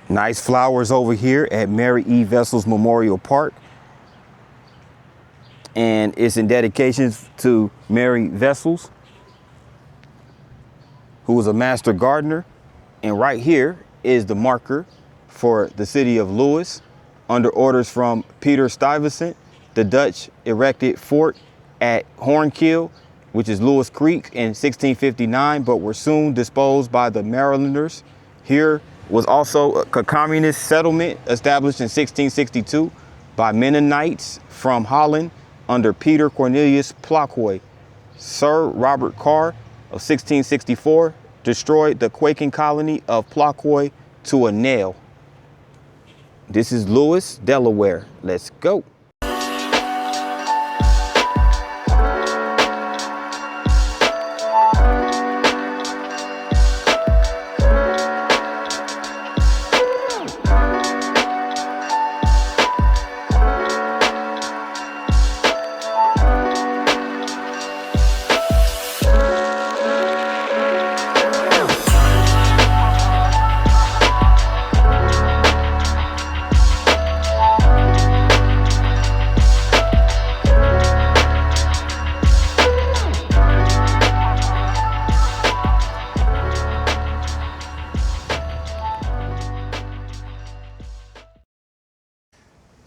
Nice flowers over here at Mary E. Vessels Memorial Park. And it's in dedication to Mary Vessels, who was a master gardener. And right here is the marker for the city of Lewes. Under orders from Peter Stuyvesant, the Dutch erected fort at Hornkill, which is Lewes Creek, in 1659, but were soon disposed by the Marylanders. Here was also a communist settlement established in 1662 by Mennonites from Holland under Peter Cornelius Plockhoy. Sir Robert Carr of 1664 destroyed the Quaking colony of Plockhoy to a nail. This is Lewes, Delaware. Let's go.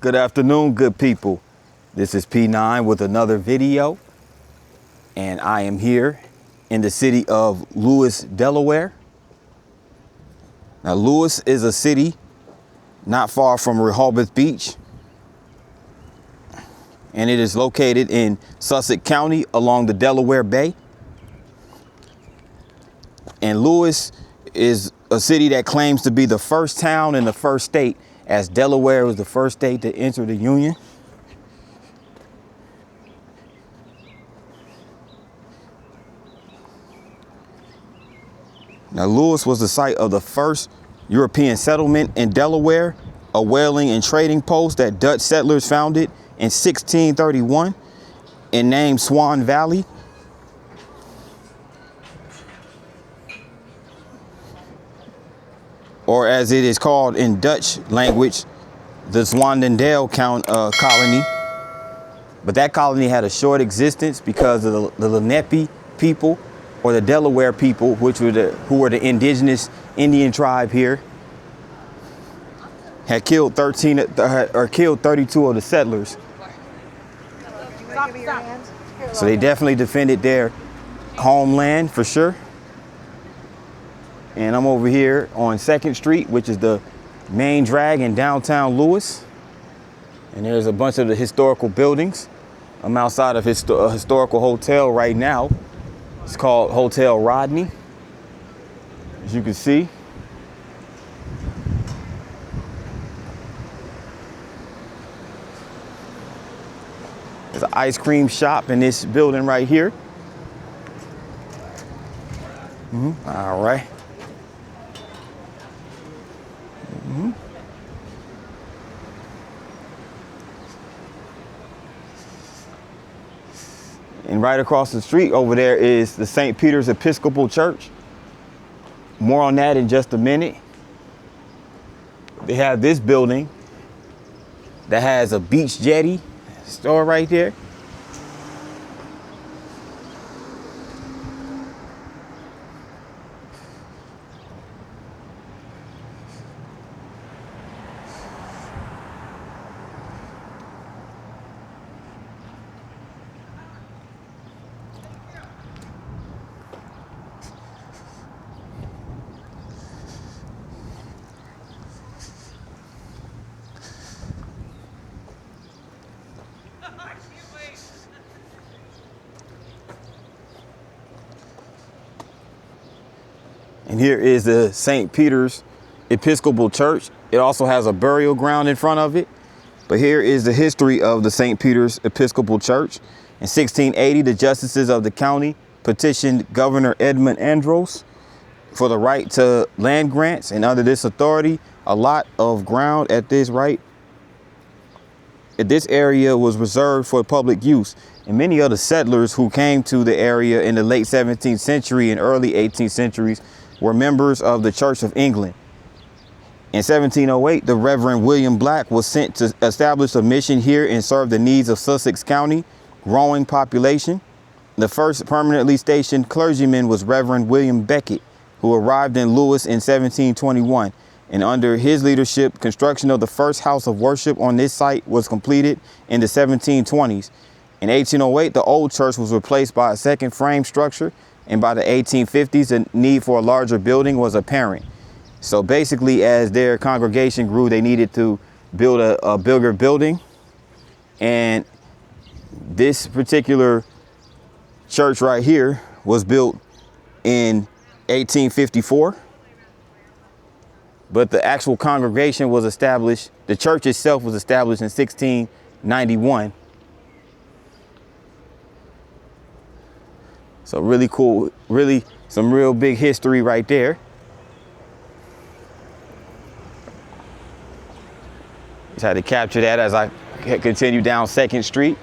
Good afternoon, good people. This is P9 with another video, and I am here in the city of Lewes, Delaware. Now, Lewes is a city not far from Rehoboth Beach, and it is located in Sussex County along the Delaware Bay. And Lewes is a city that claims to be the first town in the first state, as Delaware was the first state to enter the Union. Now, Lewes was the site of the first European settlement in Delaware, a whaling and trading post that Dutch settlers founded in 1631 and named Swan Valley. Or as it is called in Dutch language, the Zwaanendael colony. But that colony had a short existence because of the Lenape people, or the Delaware people, who were the indigenous Indian tribe here, had killed 32 of the settlers. So they definitely defended their homeland for sure. And I'm over here on 2nd Street, which is the main drag in downtown Lewes. And there's a bunch of the historical buildings. I'm outside of a historical hotel right now. It's called Hotel Rodney, as you can see. There's an ice cream shop in this building right here. All right. And right across the street over there is the St. Peter's Episcopal Church. More on that in just a minute. They have this building that has a beach jetty store right there. And here is the St. Peter's Episcopal Church. It also has a burial ground in front of it. But here is the history of the St. Peter's Episcopal Church. In 1680, the justices of the county petitioned Governor Edmund Andros for the right to land grants. And under this authority, a lot of ground at this area was reserved for public use. And many of the settlers who came to the area in the late 17th century and early 18th centuries were members of the Church of England. In 1708, the Reverend William Black was sent to establish a mission here and serve the needs of Sussex County, growing population. The first permanently stationed clergyman was Reverend William Beckett, who arrived in Lewes in 1721. And under his leadership, construction of the first house of worship on this site was completed in the 1720s. In 1808, the old church was replaced by a second frame structure, and by the 1850s, the need for a larger building was apparent. So basically, as their congregation grew, they needed to build a bigger building. And this particular church right here was built in 1854. But the actual congregation was established, the church itself was established in 1691. So really cool, really some real big history right there. Just had to capture that as I continue down 2nd Street.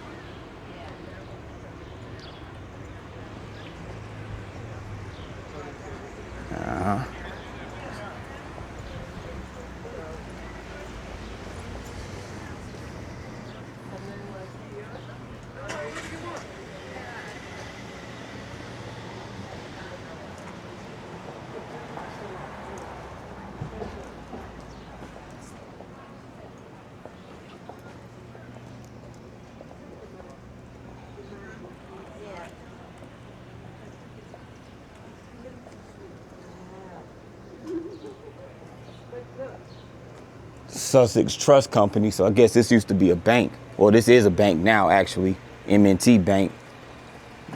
Sussex Trust Company. So I guess this used to be a bank. Well, this is a bank now, actually, M&T Bank.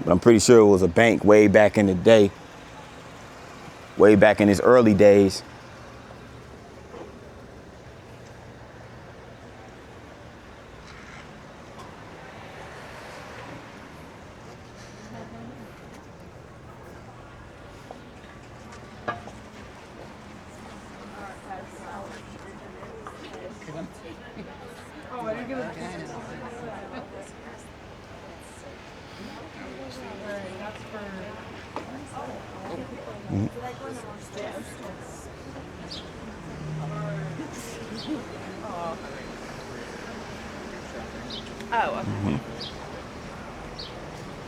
But I'm pretty sure it was a bank way back in the day, way back in its early days.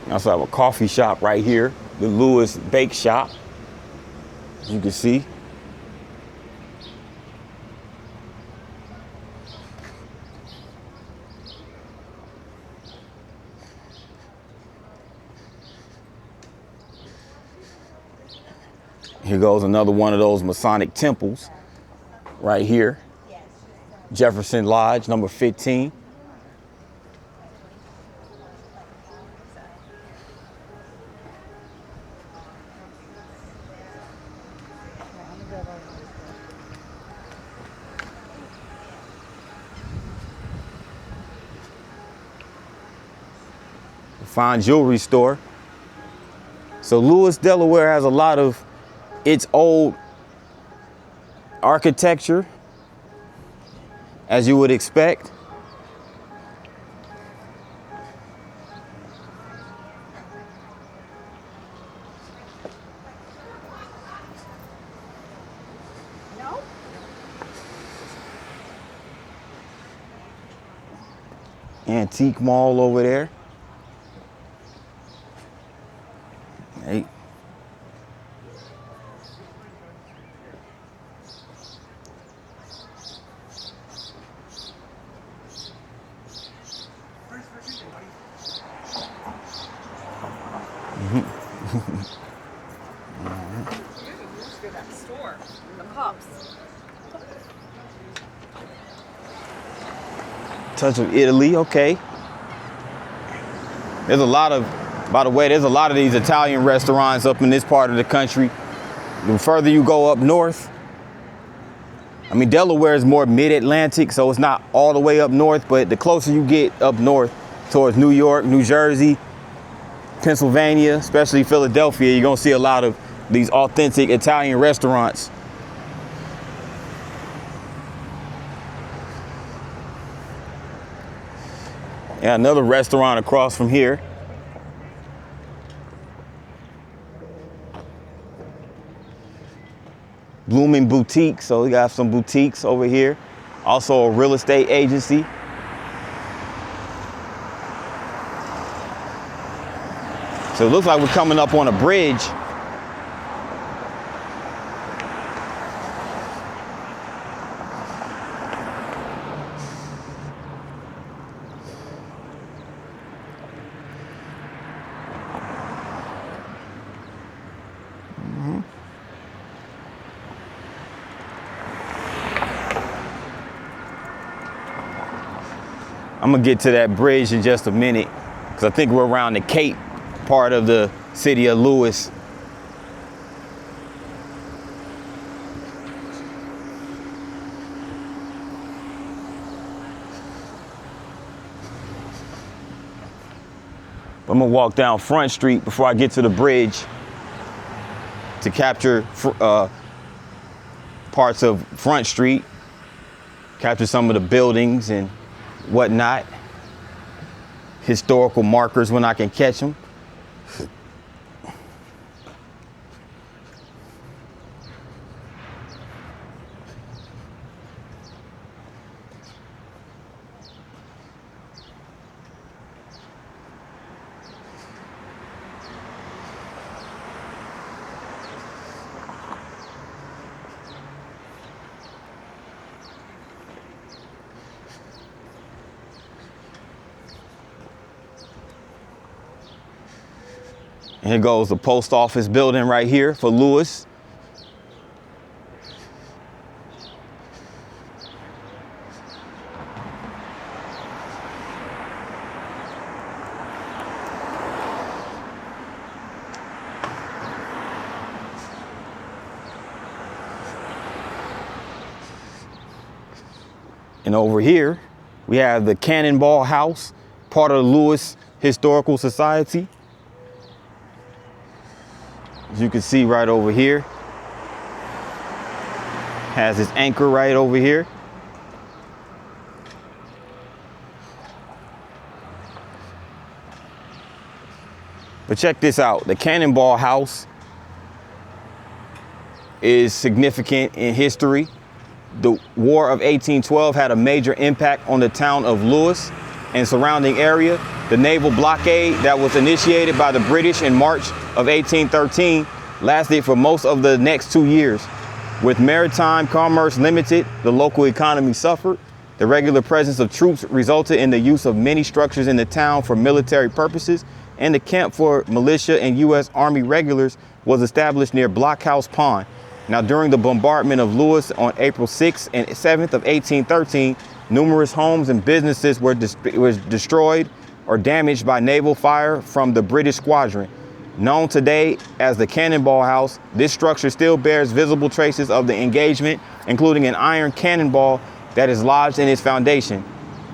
I also have a coffee shop right here, the Lewes Bake Shop, as you can see. Here goes another one of those Masonic temples right here. Jefferson Lodge, number 15. Fine jewelry store. So Lewes, Delaware has a lot of its old architecture, as you would expect. Antique mall over there. Hey. Touch of Italy, okay. There's a lot of, by the way, there's a lot of these Italian restaurants up in this part of the country. The further you go up north, I mean, Delaware is more mid-Atlantic, so it's not all the way up north, but the closer you get up north towards New York, New Jersey, Pennsylvania, especially Philadelphia, you're gonna see a lot of these authentic Italian restaurants. Yeah, another restaurant across from here. blooming boutique. So we got some boutiques over here. Also a real estate agency. So it looks like we're coming up on a bridge. I'm gonna get to that bridge in just a minute because I think we're around the Cape part of the city of Lewes. I'm gonna walk down Front Street before I get to the bridge to capture parts of Front Street, capture some of the buildings and whatnot, historical markers when I can catch them. And here goes the post office building right here for Lewes. And over here, we have the Cannonball House, part of the Lewes Historical Society. As you can see right over here, has its anchor right over here. But check this out, the Cannonball House is significant in history. The War of 1812 had a major impact on the town of Lewes and surrounding area. The naval blockade that was initiated by the British in March of 1813 lasted for most of the next 2 years. With maritime commerce limited, the local economy suffered. The regular presence of troops resulted in the use of many structures in the town for military purposes, and the camp for militia and U.S. Army regulars was established near Blockhouse Pond. Now, during the bombardment of Lewes on April 6th and 7th of 1813, numerous homes and businesses were destroyed or damaged by naval fire from the British squadron. Known today as the Cannonball House, this structure still bears visible traces of the engagement, including an iron cannonball that is lodged in its foundation.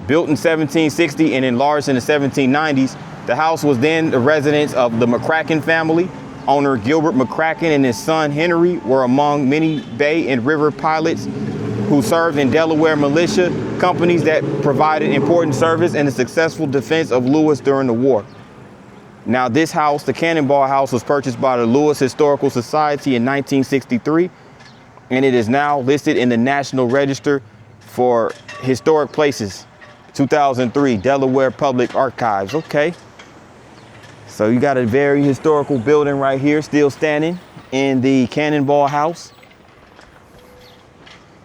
Built in 1760 and enlarged in the 1790s, the house was then the residence of the McCracken family. Owner Gilbert McCracken and his son Henry were among many bay and river pilots who served in Delaware militia companies that provided important service in the successful defense of Lewes during the war. Now, this house, the Cannonball House, was purchased by the Lewes Historical Society in 1963, and it is now listed in the National Register for Historic Places, 2003, Delaware Public Archives. Okay. So you got a very historical building right here, still standing in the Cannonball House.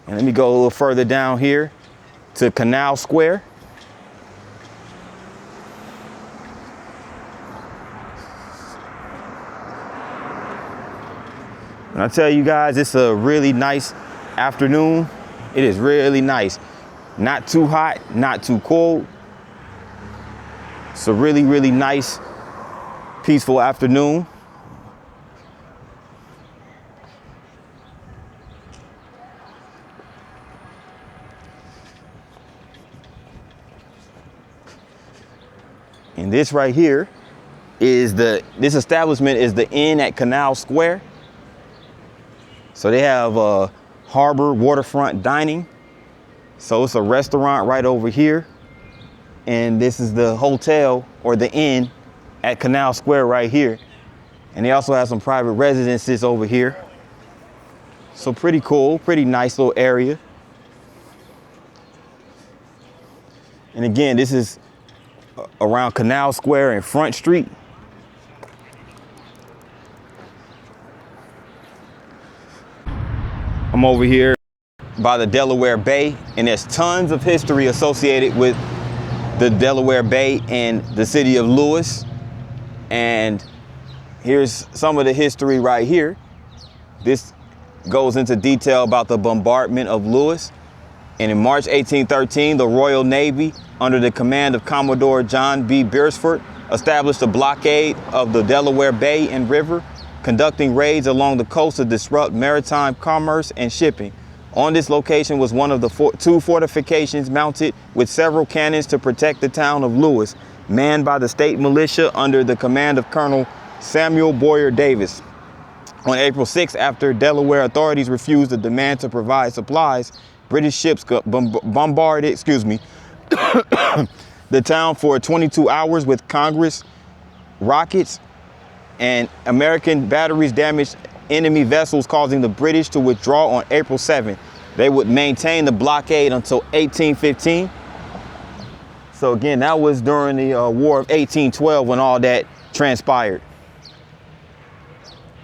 And let me go a little further down here to Canal Square. And I tell you guys, it's a really nice afternoon. It is really nice. Not too hot, not too cold. It's a really, really nice, peaceful afternoon. And this right here is this establishment is the Inn at Canal Square. So they have harbor waterfront dining. So it's a restaurant right over here. And this is the hotel or the inn at Canal Square right here. And they also have some private residences over here. So pretty cool, pretty nice little area. And again, this is around Canal Square and Front Street. I'm over here by the Delaware Bay, and there's tons of history associated with the Delaware Bay and the city of Lewes. And here's some of the history right here. This goes into detail about the bombardment of Lewes. And in March 1813, the Royal Navy, under the command of Commodore John B. Beresford, established a blockade of the Delaware Bay and River, conducting raids along the coast to disrupt maritime commerce and shipping. On this location was one of the two fortifications mounted with several cannons to protect the town of Lewes, manned by the state militia under the command of Colonel Samuel Boyer Davis. On April 6, after Delaware authorities refused the demand to provide supplies, British ships bombarded, the town for 22 hours with Congress rockets, and American batteries damaged enemy vessels, causing the British to withdraw on April 7th. They would maintain the blockade until 1815. So again, that was during the War of 1812 when all that transpired.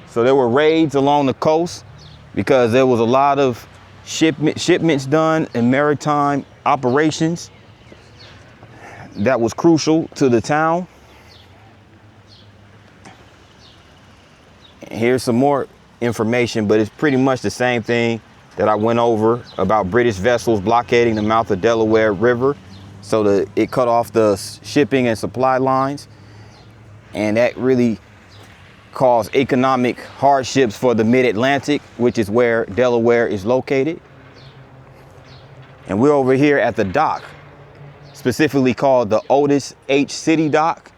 So there were raids along the coast because there was a lot of shipments done and maritime operations that was crucial to the town. Here's some more information, but it's pretty much the same thing that I went over about British vessels blockading the mouth of Delaware River, so that it cut off the shipping and supply lines, and that really caused economic hardships for the mid-Atlantic, which is where Delaware is located. And we're over here at the dock, specifically called the Otis H. City Dock,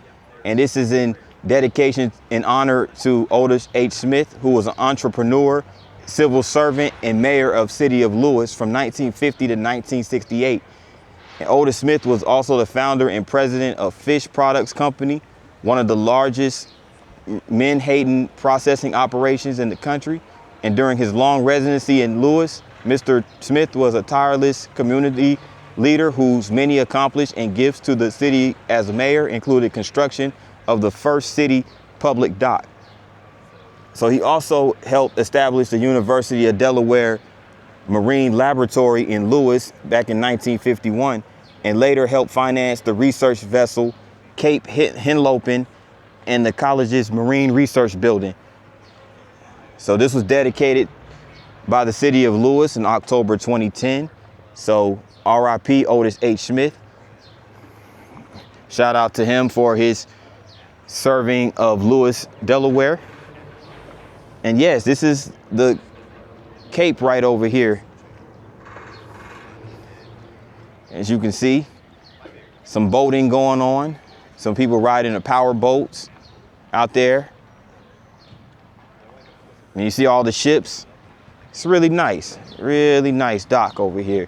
and this is in dedication in honor to Otis H. Smith, who was an entrepreneur, civil servant, and mayor of city of Lewes from 1950 to 1968. And Otis Smith was also the founder and president of Fish Products Company, one of the largest menhaden processing operations in the country. And during his long residency in Lewes, Mr. Smith was a tireless community leader whose many accomplished and gifts to the city as mayor included construction of the first city public dock. So he also helped establish the University of Delaware Marine Laboratory in Lewes back in 1951, and later helped finance the research vessel Cape Henlopen and the college's Marine Research Building. So this was dedicated by the city of Lewes in October 2010. So RIP Otis H. Smith. Shout out to him for his serving of Lewes, Delaware. And yes, this is the Cape right over here. As you can see, some boating going on. Some people riding the power boats out there. And you see all the ships. It's really nice dock over here.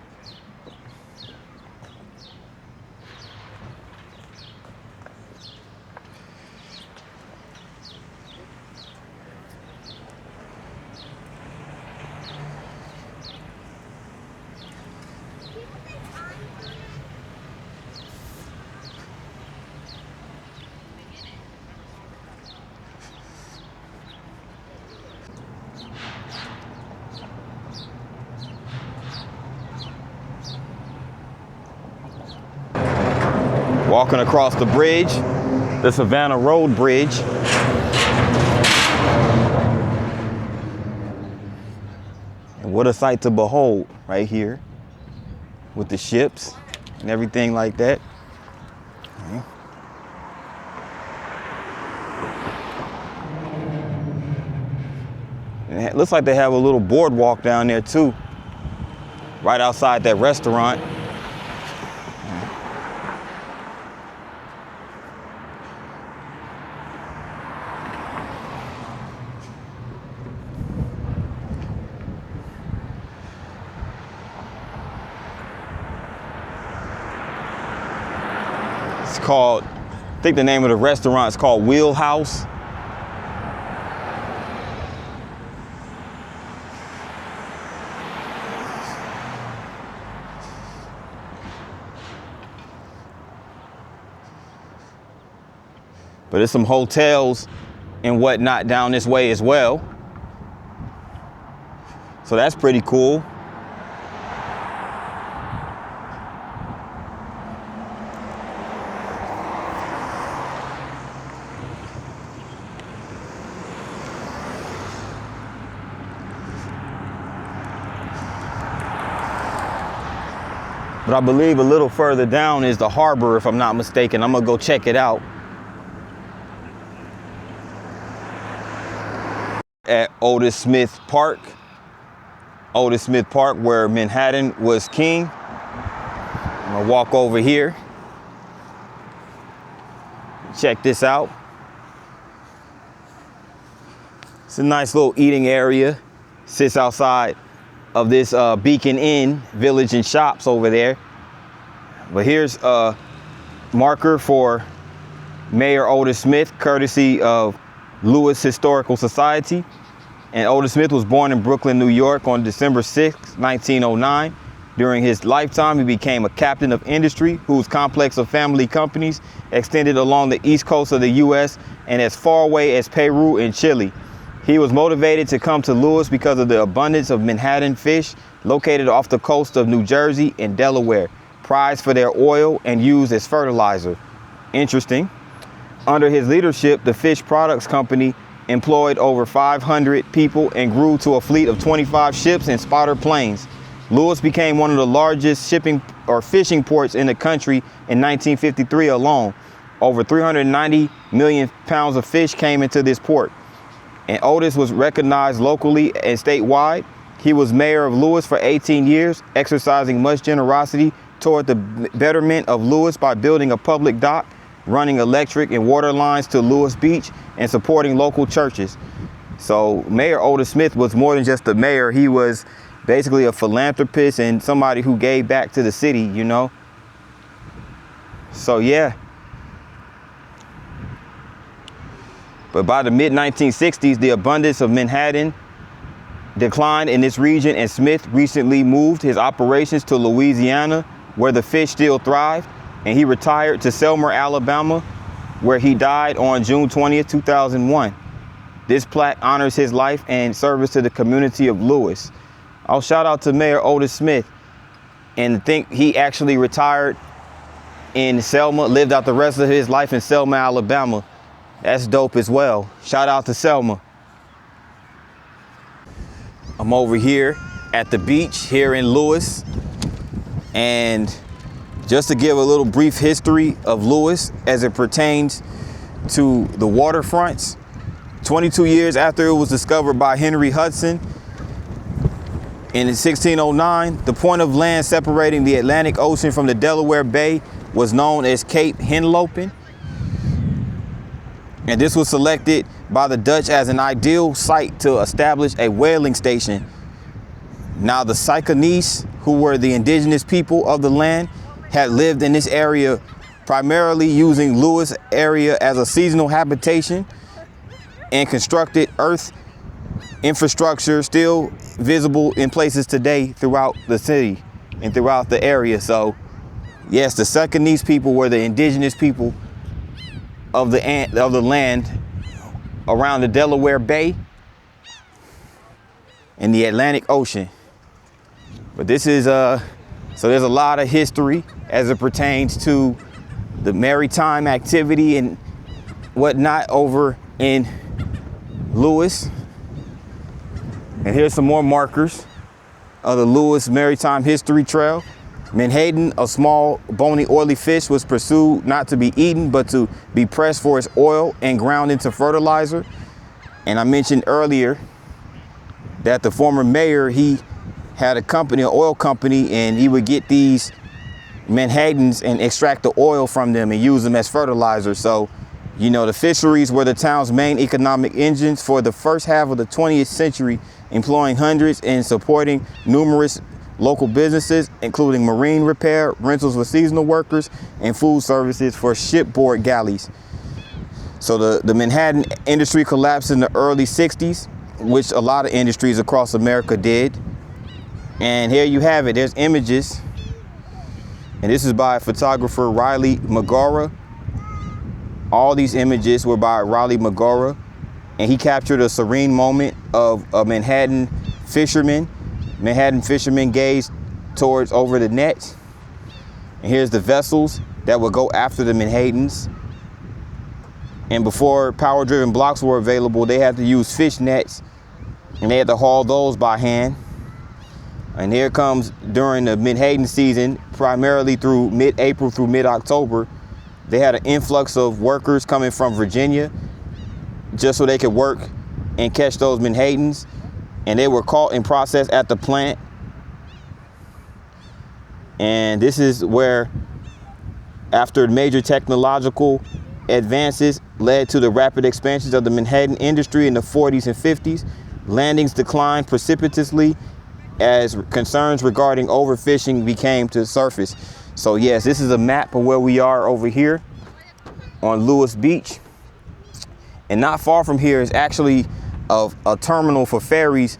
Walking across the bridge, the Savannah Road Bridge. And what a sight to behold right here with the ships and everything like that. Okay. And it looks like they have a little boardwalk down there too, right outside that restaurant. Called, I think the name of the restaurant is called Wheelhouse. But there's some hotels and whatnot down this way as well. So that's pretty cool. But I believe a little further down is the harbor, if I'm not mistaken. I'm gonna go check it out. At Otis Smith Park. Otis Smith Park, where Manhattan was king. I'm gonna walk over here. Check this out. It's a nice little eating area. Sits outside of this Beacon Inn Village and Shops over there. But here's a marker for Mayor Otis Smith, courtesy of Lewes Historical Society. And Otis Smith was born in Brooklyn, New York on December 6, 1909. During his lifetime, he became a captain of industry whose complex of family companies extended along the east coast of the U.S. and as far away as Peru and Chile. He was motivated to come to Lewes because of the abundance of Manhattan fish located off the coast of New Jersey and Delaware, prized for their oil and used as fertilizer. Interesting. Under his leadership, the Fish Products Company employed over 500 people and grew to a fleet of 25 ships and spotter planes. Lewes became one of the largest shipping or fishing ports in the country in 1953 alone. Over 390 million pounds of fish came into this port. And Otis was recognized locally and statewide. He was mayor of Lewes for 18 years, exercising much generosity toward the betterment of Lewes by building a public dock, running electric and water lines to Lewes Beach, and supporting local churches. So Mayor Otis Smith was more than just a mayor. He was basically a philanthropist and somebody who gave back to the city, you know. So yeah. But by the mid-1960s, the abundance of Manhattan declined in this region, and Smith recently moved his operations to Louisiana, where the fish still thrived, and he retired to Selma, Alabama, where he died on June 20th, 2001. This plaque honors his life and service to the community of Lewes. I'll shout out to Mayor Otis Smith, and think he actually retired in Selma, lived out the rest of his life in Selma, Alabama. That's dope as well. Shout out to Selma. I'm over here at the beach here in Lewes. And just to give a little brief history of Lewes as it pertains to the waterfronts, 22 years after it was discovered by Henry Hudson in 1609, the point of land separating the Atlantic Ocean from the Delaware Bay was known as Cape Henlopen. And this was selected by the Dutch as an ideal site to establish a whaling station. Now the Sycanese, who were the indigenous people of the land, had lived in this area primarily using Lewes area as a seasonal habitation and constructed earth infrastructure still visible in places today throughout the city and throughout the area. So yes, the Sycanese people were the indigenous people of the land around the Delaware Bay and the Atlantic Ocean. But this is so there's a lot of history as it pertains to the maritime activity and whatnot over in Lewes. And here's some more markers of the Lewes Maritime History Trail. Menhaden, a small, bony, oily fish, was pursued not to be eaten, but to be pressed for its oil and ground into fertilizer. And I mentioned earlier that the former mayor, he had a company, an oil company, and he would get these menhadens and extract the oil from them and use them as fertilizer. So, you know, the fisheries were the town's main economic engines for the first half of the 20th century, employing hundreds and supporting numerous local businesses, including marine repair, rentals for seasonal workers, and food services for shipboard galleys. So the Manhattan industry collapsed in the early 60s, which a lot of industries across America did. And here you have it. There's images. And this is by photographer Riley McGarra. All these images were by Raleigh Magora, and he captured a serene moment of a Manhattan fisherman. Manhattan fishermen gazed towards over the nets. And here's the vessels that would go after the Manhattans. And before power-driven blocks were available, they had to use fish nets, and they had to haul those by hand. And here comes during the Manhattan season, primarily through mid-April through mid-October, they had an influx of workers coming from Virginia just so they could work and catch those Manhattans. And they were caught and processed at the plant. And this is where, after major technological advances led to the rapid expansions of the Manhattan industry in the 40s and 50s, landings declined precipitously as concerns regarding overfishing became to surface. So yes, this is a map of where we are over here on Lewes Beach. And not far from here is actually a terminal for ferries,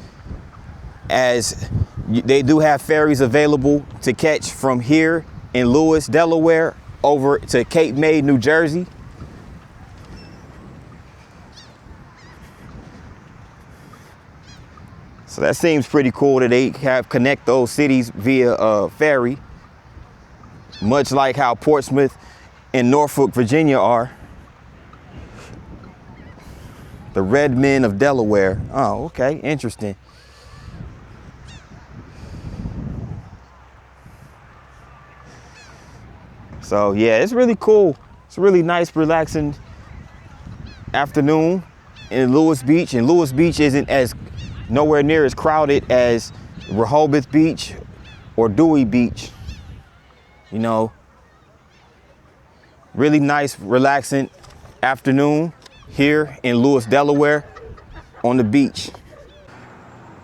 as they do have ferries available to catch from here in Lewes, Delaware, over to Cape May, New Jersey. So that seems pretty cool that they have connect those cities via ferry, much like how Portsmouth and Norfolk, Virginia are. The Red Men of Delaware. Oh, okay, interesting. So yeah, it's really cool. It's a really nice, relaxing afternoon in Lewes Beach. And Lewes Beach isn't as nowhere near as crowded as Rehoboth Beach or Dewey Beach. You know, really nice, relaxing afternoon here in Lewes, Delaware on the beach.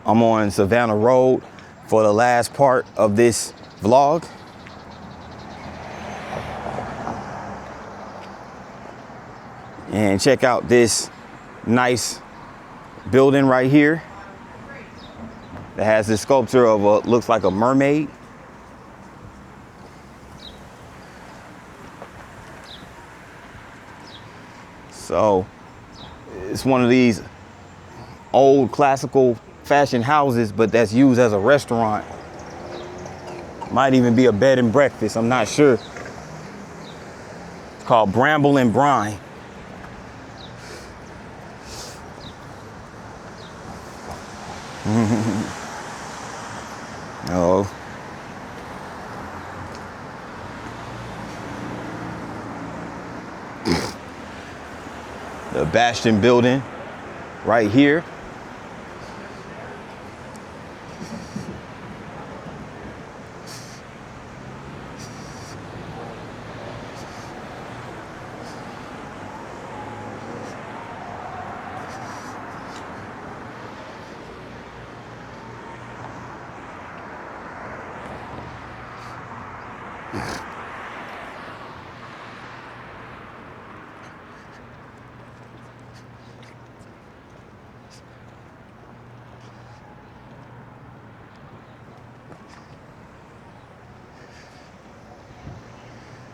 I'm on Savannah Road for the last part of this vlog. And check out this nice building right here that has this sculpture of a, looks like a mermaid. So it's one of these old classical fashion houses, but that's used as a restaurant. Might even be a bed and breakfast, I'm not sure. It's called Bramble and Brine. Oh. The Bastion building right here.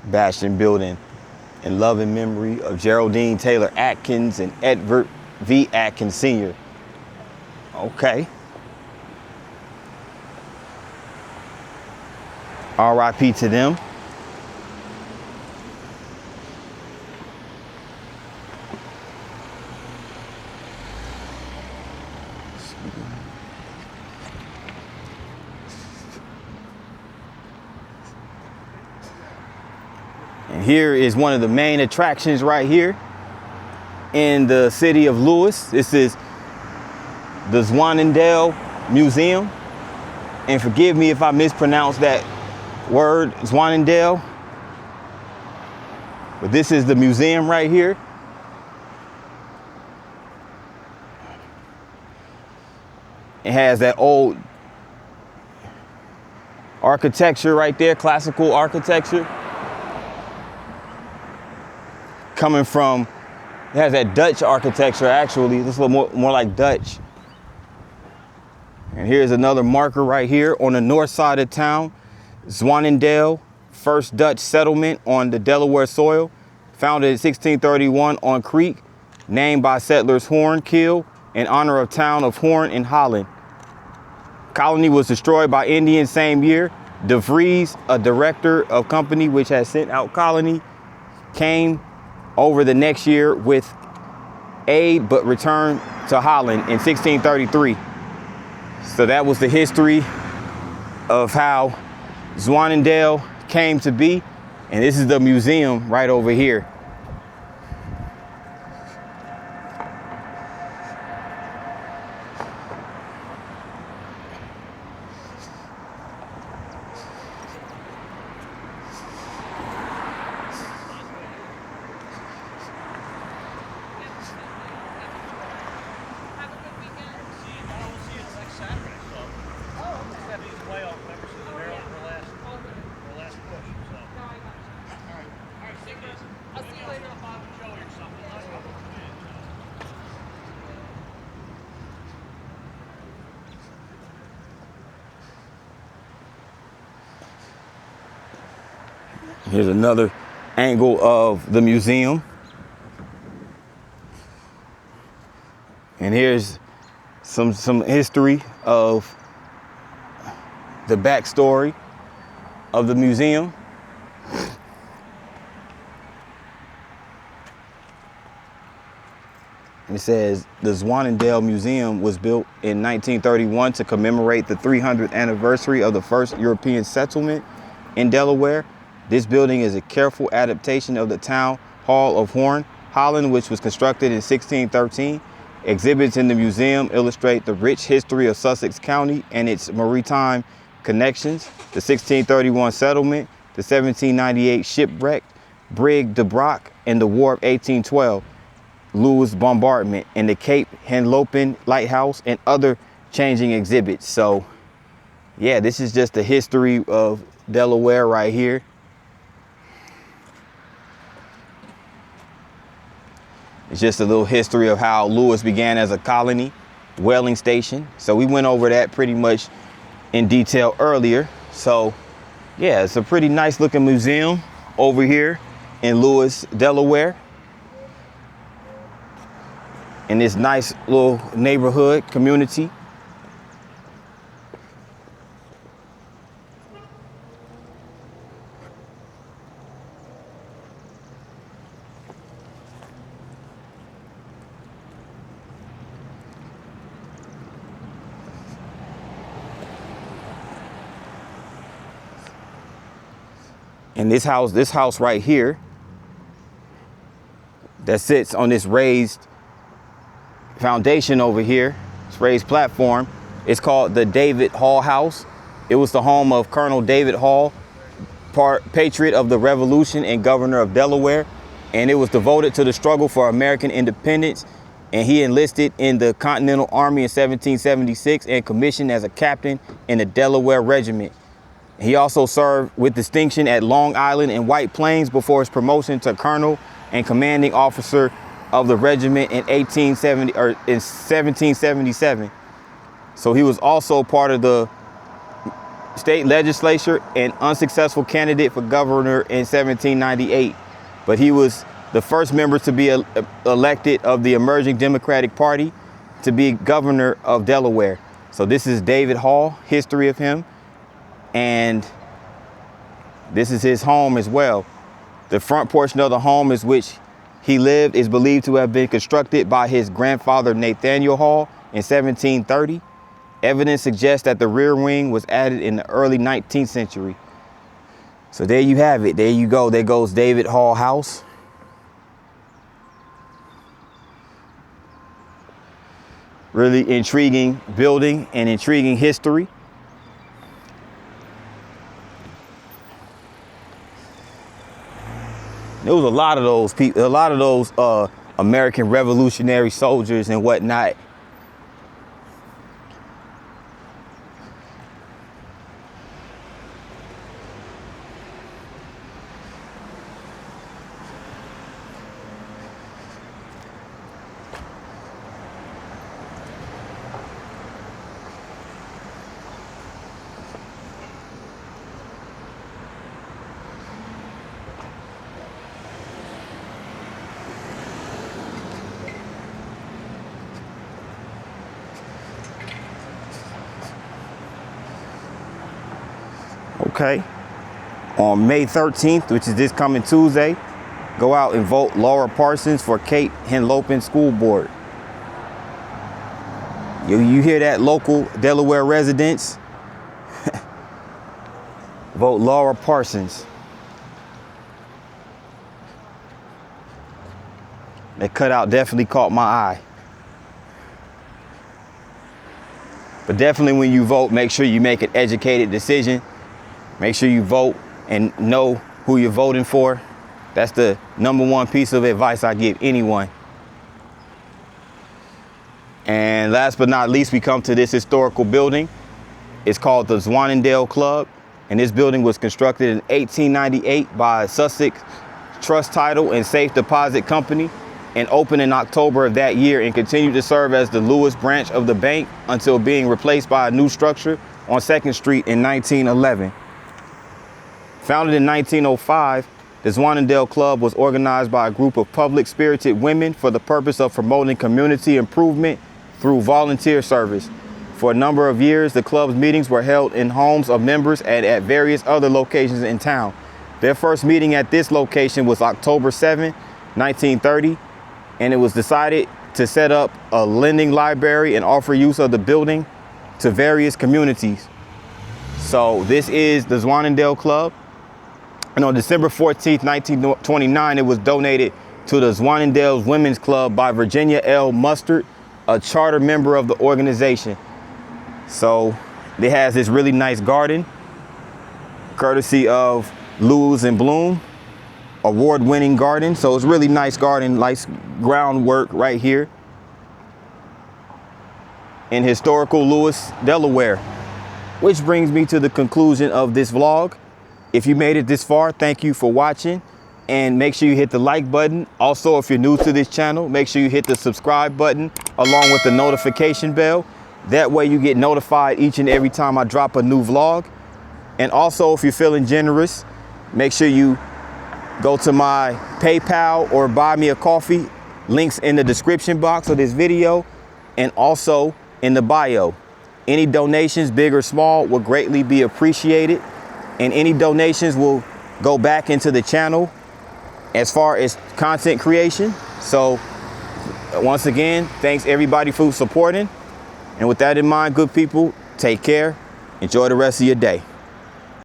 Bastion building in loving memory of Geraldine Taylor Atkins and Edward V. Atkins Sr. Okay. R.I.P. to them. And here is one of the main attractions right here in the city of Lewes. This is the Zwaanendael Museum. And forgive me if I mispronounce that word, Zwaanendael. But this is the museum right here. It has that old architecture right there, classical architecture. Coming from, it has that Dutch architecture actually. This is a little more like Dutch. And here's another marker right here on the north side of town. Zwaanendael, first Dutch settlement on the Delaware soil, founded in 1631 on creek, named by settlers Hornkill in honor of town of Horn in Holland. Colony was destroyed by Indians same year. De Vries, a director of company which had sent out colony, came over the next year with aid but returned to Holland in 1633. So that was the history of how Zwaanendael came to be. And this is the museum right over here. Here's another angle of the museum. And here's some history of the backstory of the museum. It says the Zwaanendael Museum was built in 1931 to commemorate the 300th anniversary of the first European settlement in Delaware. This building is a careful adaptation of the town hall of Horn, Holland, which was constructed in 1613. Exhibits in the museum illustrate the rich history of Sussex County and its maritime connections, the 1631 settlement, the 1798 shipwreck, Brig de Brock, and the War of 1812, Lewes bombardment, and the Cape Henlopen Lighthouse, and other changing exhibits. So, yeah, this is just the history of Delaware right here. It's just a little history of how Lewes began as a colony, whaling station. So we went over that pretty much in detail earlier. So yeah, it's a pretty nice looking museum over here in Lewes, Delaware. In this nice little neighborhood community. And this house right here that sits on this raised foundation over here, this raised platform, it's called the David Hall House. It was the home of Colonel David Hall, patriot of the Revolution and governor of Delaware. And it was devoted to the struggle for American independence. And he enlisted in the Continental Army in 1776 and commissioned as a captain in the Delaware Regiment. He also served with distinction at Long Island and White Plains before his promotion to colonel and commanding officer of the regiment in 1777. So he was also part of the state legislature and unsuccessful candidate for governor in 1798. But he was the first member to be elected of the emerging Democratic Party to be governor of Delaware. So this is David Hall, history of him. And this is his home as well. The front portion of the home is which he lived is believed to have been constructed by his grandfather Nathaniel Hall in 1730. Evidence suggests that the rear wing was added in the early 19th century. So there you have it. There you go. There goes David Hall House. Really intriguing building and intriguing history. There was a lot of those people, a lot of those American revolutionary soldiers and whatnot. Okay. On May 13th, which is this coming Tuesday, go out and vote Laura Parsons for Cape Henlopen School Board. You hear that, local Delaware residents? Vote Laura Parsons. That cutout definitely caught my eye. But definitely when you vote, make sure you make an educated decision. Make sure you vote and know who you're voting for. That's the #1 piece of advice I give anyone. And last but not least, we come to this historical building. It's called the Zwaanendael Club. And this building was constructed in 1898 by Sussex Trust Title and Safe Deposit Company and opened in October of that year and continued to serve as the Lewes branch of the bank until being replaced by a new structure on 2nd Street in 1911. Founded in 1905, the Zwaanendael Club was organized by a group of public-spirited women for the purpose of promoting community improvement through volunteer service. For a number of years, the club's meetings were held in homes of members and at various other locations in town. Their first meeting at this location was October 7, 1930, and it was decided to set up a lending library and offer use of the building to various communities. So this is the Zwaanendael Club. And on December 14th, 1929, it was donated to the Zwaanendael Women's Club by Virginia L. Mustard, a charter member of the organization. So it has this really nice garden, courtesy of Lewes and Bloom, award-winning garden. So it's really nice garden, nice groundwork right here in historical Lewes, Delaware. Which brings me to the conclusion of this vlog. If you made it this far, thank you for watching, and make sure you hit the like button. Also, if you're new to this channel, make sure you hit the subscribe button along with the notification bell. That way you get notified each and every time I drop a new vlog. And also, if you're feeling generous, make sure you go to my PayPal or buy me a coffee. Links in the description box of this video and also in the bio. Any donations, big or small, will greatly be appreciated. And any donations will go back into the channel as far as content creation. So once again, thanks everybody for supporting. And with that in mind, good people, take care. Enjoy the rest of your day.